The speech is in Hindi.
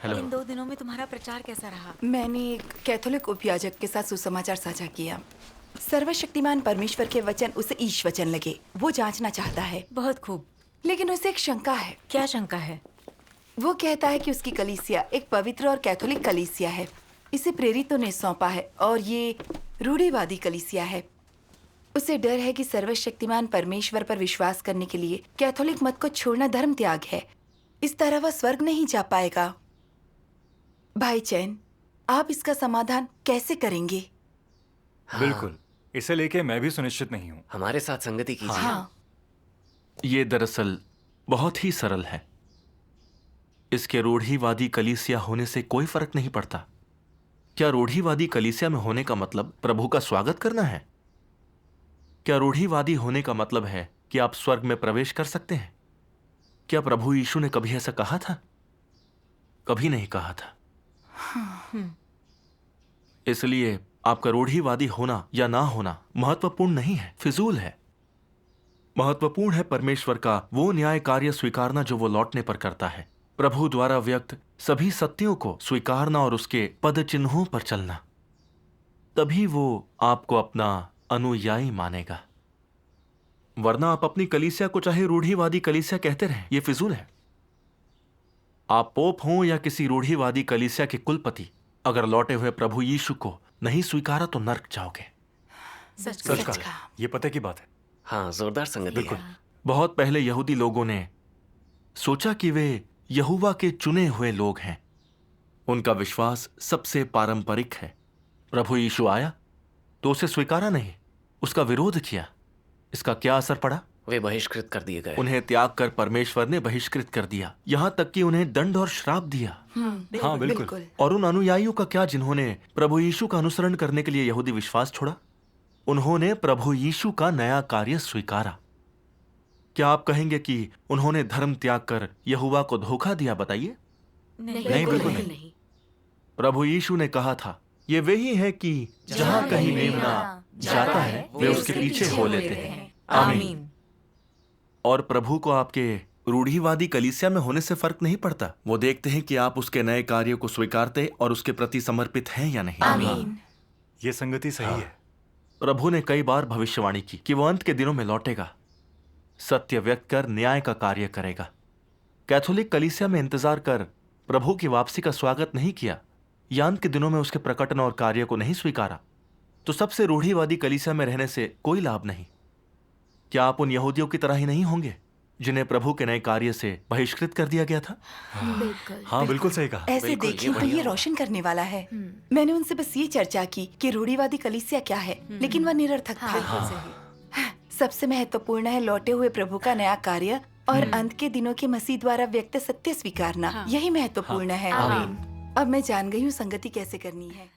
हेलो। इन 2 दिनों में तुम्हारा प्रचार कैसा रहा? मैंने एक कैथोलिक उपयाजक के साथ सुसमाचार साझा किया। सर्वशक्तिमान परमेश्वर के वचन उसे ईश वचन लगे। वो जांचना चाहता है, बहुत खूब। लेकिन उसे एक शंका है। क्या शंका है? वो कहता है कि उसकी कलीसिया एक पवित्र और कैथोलिक कलीसिया है। इसे प्रेरितों ने सौंपा है और ये रूढ़िवादी कलीसिया है। उसे डर है कि सर्वशक्तिमान परमेश्वर पर विश्वास करने के लिए कैथोलिक मत को छोड़ना धर्म त्याग है। इस तरह वह स्वर्ग नहीं जा पाएगा। भाई चैन, आप इसका समाधान कैसे करेंगे? बिल्कुल, इसे लेके मैं भी सुनिश्चित नहीं हूँ। हमारे साथ संगति कीजिए। हाँ, ये दरअसल बहुत ही सरल है। इसके रूढ़िवादी कलीसिया होने से कोई फर्क नहीं पड़ता। क्या रूढ़िवादी कलीसिया में होने का मतलब प्रभु का स्वागत करना है? क्या रूढ़िवादी होने का मतलब है कि आप स्वर्ग में प्रवेश कर सकते हैं? क्या प्रभु यीशु ने कभी ऐसा कहा था? कभी नहीं कहा था। इसलिए आपका रूढ़िवादी होना या ना होना महत्वपूर्ण नहीं है, फिजूल है। महत्वपूर्ण है परमेश्वर का वो न्याय कार्य स्वीकारना जो वो लौटने पर करता है। प्रभु द्वारा व्यक्त सभी सत्यों को स्वीकारना और उसके पद चिन्हों पर चलना। तभी वो आपको अपना अनुयायी मानेगा। वरना आप अपनी कलीसिया को चाहे रूढ़िवादी कलीसिया कहते रहें, ये फिजूल है। आप पोप हों या किसी रूढ़िवादी कलीसिया के कुलपति, अगर लौटे हुए प्रभु यीशु को नहीं स्वीकारा तो नर्क जाओगे। सच सच कहा। कहा, ये पते की बात है। हाँ, जोरदार संगति है। बहुत पहले यहूदी लोगों ने सोचा कि वे यहोवा के चुने हुए लोग हैं। उनका विश्वास सबसे पारंपरिक है। प्रभु यीशु आया तो उसे स्वीकारा नहीं, उसका विरोध किया। इसका क्या असर पड़ा? वे बहिष्कृत कर दिए गए। उन्हें त्याग कर परमेश्वर ने बहिष्कृत कर दिया, यहां तक कि उन्हें दंड और श्राप दिया। हाँ, बिल्कुल। और उन अनुयायियों का क्या जिन्होंने प्रभु यीशु का अनुसरण करने के लिए यहूदी विश्वास छोड़ा? उन्होंने प्रभु यीशु का नया कार्य स्वीकारा। क्या आप कहेंगे कि उन्होंने धर्म त्याग कर यहोवा को धोखा दिया? बताइए। नहीं, बिल्कुल नहीं। प्रभु यीशु ने कहा था, ये वे ही है कि जहां कहीं मेमना जाता है वे उसके पीछे हो लेते हैं। आमीन। और प्रभु को आपके रूढ़िवादी कलीसिया में होने से फर्क नहीं पड़ता। वो देखते हैं कि आप उसके नए कार्यों को स्वीकारते और उसके प्रति समर्पित हैं या नहीं। आमीन। ये संगति सही है। प्रभु ने कई बार भविष्यवाणी की कि वो अंत के दिनों में लौटेगा, सत्य व्यक्त कर न्याय का कार्य करेगा। कैथोलिक कलीसिया में इंतजार कर प्रभु की वापसी का स्वागत नहीं किया या अंत के दिनों में उसके प्रकटन और कार्य को नहीं स्वीकारा तो सबसे रूढ़िवादी कलीसिया में रहने से कोई लाभ नहीं। क्या आप उन यहूदियों की तरह ही नहीं होंगे जिन्हें प्रभु के नए कार्य से बहिष्कृत कर दिया गया था? बिल्कुल। हाँ, बिल्कुल सही कहा। ऐसे बिल्कुल, देखिए तो बढ़िया ये हुआ। रोशन करने वाला है। मैंने उनसे बस ये चर्चा की कि रूढ़िवादी कलीसिया क्या है, लेकिन वह निरर्थक था। बिल्कुल सही। सबसे महत्वपूर्ण है लौटे हुए प्रभु का नया कार्य और अंत के दिनों के मसीह द्वारा व्यक्त सत्य स्वीकारना। यही महत्वपूर्ण है। आमीन। अब मैं जान गई हूँ संगति कैसे करनी है।